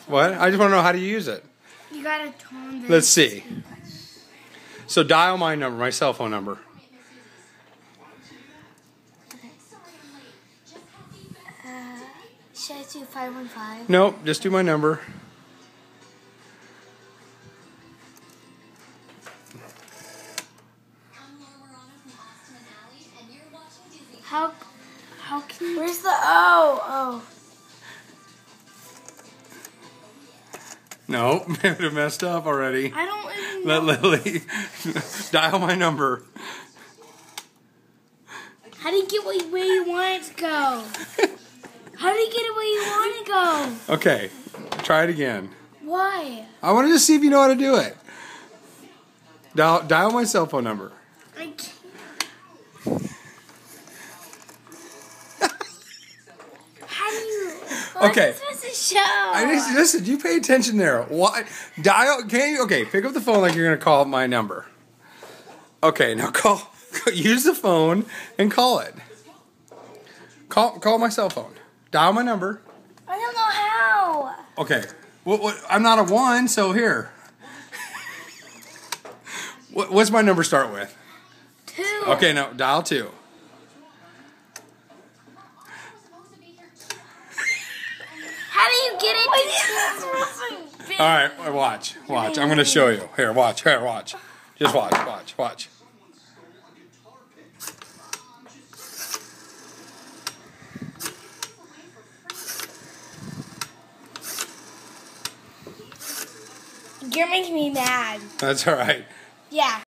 What? I just want to know how to use it. You gotta turn this. Let's see. So dial my number, my cell phone number. Should I do 515? Nope, just do my number. How can you? Where's the oh? Nope, it would have messed up already. I don't even know. Let Lily dial my number. How do you get where you want it to go? How do you get it where you want to go? Okay, try it again. Why? I wanted to see if you know how to do it. Dial my cell phone number. I can't. How do you? Okay. What's this supposed to show? Listen, you pay attention there. Why? Dial. Can you? Okay, pick up the phone like you're gonna call my number. Okay, now call. Use the phone and call it. Call my cell phone. Dial my number. I don't know how. Okay. I'm not a 1, so here. What's my number start with? 2. Okay, now dial 2. How do you get it? All right, watch. I'm gonna show you. Here, watch. Just watch. You're making me mad. That's all right. Yeah.